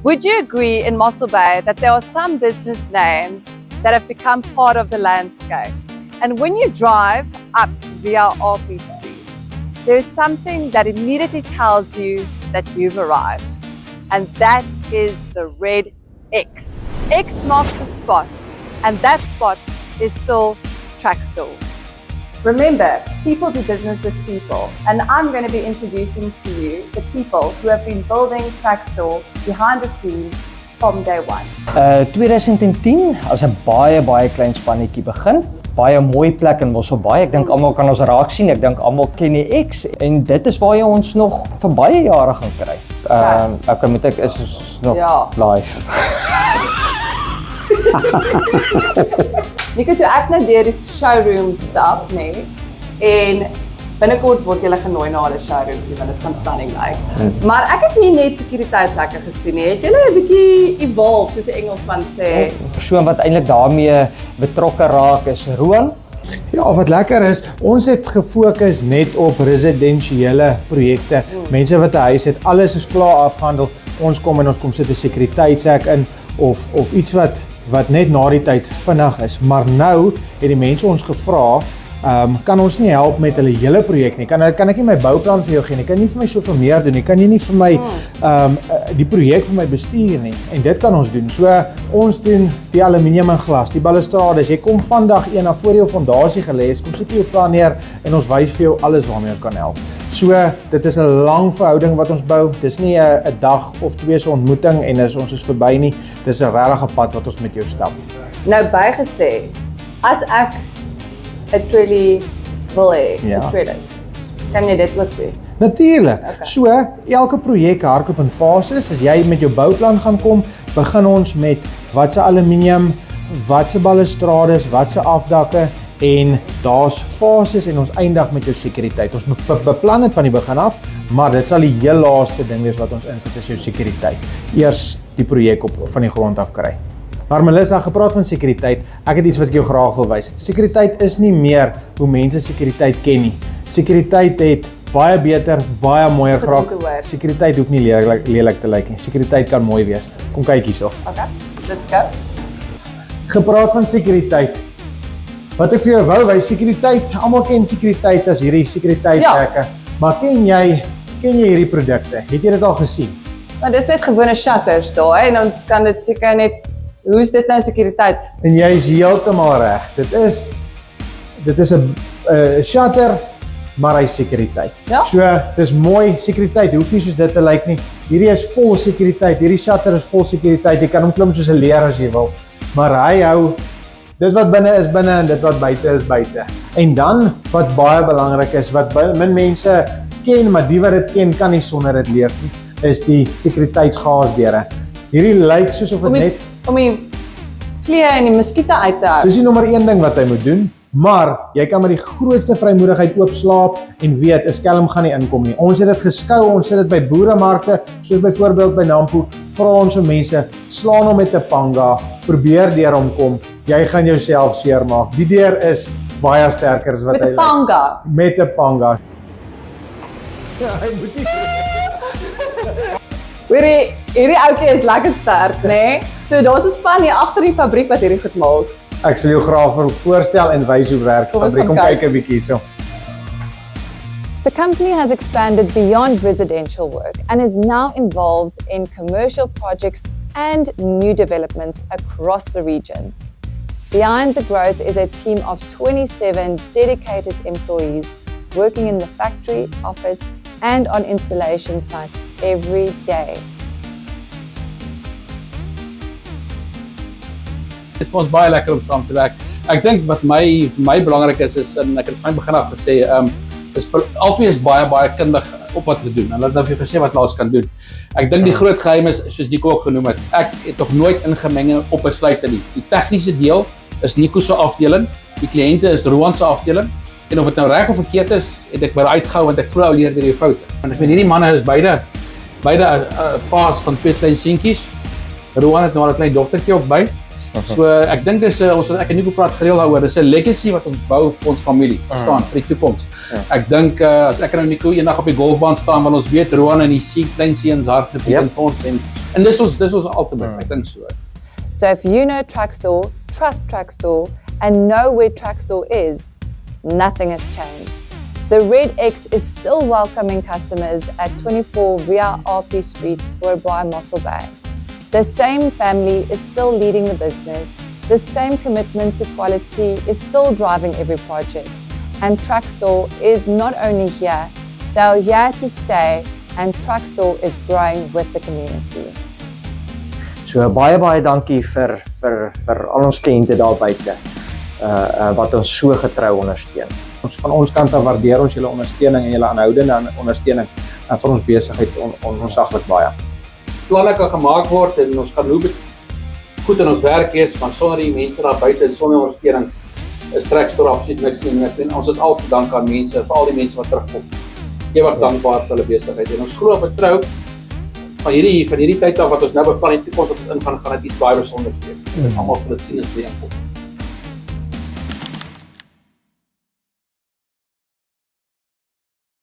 Would you agree in Mossel Bay that there are some business names that have become part of the landscape? And when you drive up via RP Streets, there is something that immediately tells you that you've arrived. And that is the red X. X marks the spot, and that spot is still Traxstore. Remember, people do business with people, and I'm going to be introducing to you the people who have been building Traxstore behind the scenes from day one. 2010 as 'n baie klein spannetjie begin. Baie mooi plek in Mossel Bay. Ek dink almal kan ons raak sien. Ek dink almal ken die X en dit is waar jy ons nog vir baie jare gaan kry. Ek moet ek is nog live. Nico, toe ek nou deur die showroom stap, nee, en binnekort word julle genooi na hulle showroom toe, want dit gaan stunning lyk. Maar ek het nie net sekuriteitshekke gesien nie. Het julle 'n bietjie evolve, soos die Engelsman sê? Persoon wat eintlik daarmee betrokke raak is Roan. Ja, wat lekker is, ons het gefokus net op residensiële projekte. Mense wat 'n huis het, alles is klaar afgehandel. Ons kom sit 'n sekuriteitshek in of iets wat net na die tyd vinnig is. Maar nou het die mense ons gevra, kan ons nie help met hulle hele projek nie. Kan ek nie my bouplan vir jou gee nie. Kan nie vir my soveel meer doen nie. Kan jy nie vir my die projek vir my bestuur nie. En dit kan ons doen. So ons doen die aluminium en glas, die balustrades. Jy kom vandag een af voor jou fondasie gelê is, kom sit jy jou plan neer en ons wys vir jou alles waarmee ons kan help. So dit is 'n lang verhouding wat ons bou. Dis nie 'n dag of twee se ontmoeting en ons is verby nie. Dis 'n regte pad wat ons met jou stap. Nou bygesê, as ek 'n trailer wil hê, 'n trailers, kan jy dit ook doen? Natuurlik. Okay. So, elke projek hardloop in fases. As jy met jou bouplan gaan kom, begin ons met wat se aluminium, wat se balustrades, wat se afdakke en daar's fases en ons eindig met jou sekuriteit. Ons beplan dit van die begin af, maar dit sal die heel laaste ding wees wat ons insit is jou sekuriteit. Eers die projek van die grond af kry. Maar Melissa, gepraat van sekuriteit, ek het iets wat ek jou graag wil wys. Sekuriteit is nie meer hoe mense sekuriteit ken nie. Sekuriteit het baie beter, baie mooier geraak. Sekuriteit hoef nie lelik te lyk nie. Sekuriteit kan mooi wees. Kom kyk hierso. Okay, let's go. Gepraat van sekuriteit. Wat ek vir jou wou wys, sekuriteit, almal ken sekuriteit as hierdie sekuriteitshekke. Ja. Maar ken jy hierdie produkte? Het jy dit al gesien? Maar dis net gewone shutters daar, en ons kan dit seker net. Hoe is dit nou sekuriteit? En jy is heeltemal reg. Dit is 'n shutter, maar hy sekuriteit. Ja? So, dis mooi sekuriteit. Hoef nie soos dit te lyk nie. Hierdie is vol sekuriteit. Hierdie shutter is vol sekuriteit. Jy kan hom klim soos 'n leer as jy wil. Maar hy hou dit wat binne is binne en dit wat buite is buite. En dan wat baie belangrik is, wat min mense ken, maar die wat dit ken kan nie sonder dit leef nie, is die sekuriteitsgaasdeure. Hierdie lyk soos of dit net om die vliee en die muskiete uit te hou. Dis die nommer 1 ding wat hy moet doen, maar jy kan met die grootste vrymoedigheid oop slaap en weet 'n skelm gaan nie inkom nie. Ons het dit geskou, ons het dit by boeremarkte, soos byvoorbeeld by Nampo, vra ons vir mense, slaan hom met 'n panga, probeer deur hom kom, jy gaan jouself seermaak. Die deur is baie sterker as wat hy lyk. Met 'n panga? Met 'n panga. Ja, hy moet nie. Hierdie ouetjie is lekker sterk, né? So daar's 'n span hier agter die fabriek wat hierdie goed maak. Ek sal jou graag voorstel en wys hoe werk die fabriek. Kom kyk 'n bietjie hierso. The company has expanded beyond residential work and is now involved in commercial projects and new developments across the region. Behind the growth is a team of 27 dedicated employees working in the factory, office, and on installation sites every day. Dit is vir ons baie lekker om saam te werk. Ek dink wat vir my belangrik is en ek het van begin af gesê, is albei is baie kundig op wat te doen. En hulle het nou vir gesê wat ons kan doen. Ek dink die groot geheim is, soos Nico ook genoem het, ek het nog nooit ingemeng op besluite nie. Die tegniese deel is Nico se afdeling, die kliënte is Roan se afdeling. En of dit nou reg of verkeerd is, het ek maar uitgehou want ek glo leer deur die foute. En ek weet hierdie manne is beide paas van twee klein seentjies. Roan het nou 'n klein dogtertjie ook by. So ek dink dis ek en Nico praat gereeld daaroor, dis 'n legacy wat ons bou vir ons familie, verstaan, vir die toekoms. Ek dink as ek en Nico eendag op die golfbaan staan, want ons weet Roan en die klein seuns hart beteken vir ons en dis ons ultimate, ek dink so. So if you know Trackstore, trust Trackstore, and know where Trackstore is, nothing has changed. The Red X is still welcoming customers at 24 Via RP Street for Baai Mossel Bay. The same family is still leading the business. The same commitment to quality is still driving every project. And Trackstore is not only here, they are here to stay, and Trackstore is growing with the community. So baie dankie vir al ons kliënte daar buite wat ons so getrou ondersteun. Van ons kant af waardeer ons julle ondersteuning en julle aanhoudende ondersteuning vir ons besigheid onsaglik baie. Planne kan gemaak word en ons kan hoe goed in ons werk is, maar sonder die mense daar buite en sonder ondersteuning is Trackstore absoluut niks nie. Ons is als te dank aan mense, vir al die mense wat terugkom. Ewig dankbaar vir hulle besigheid en ons glo vertrou van hierdie tyd af wat ons nou beplan die toekoms wat ons ingaan, gaan dit iets baie besonders wees. Almal sal dit sien as die inkom.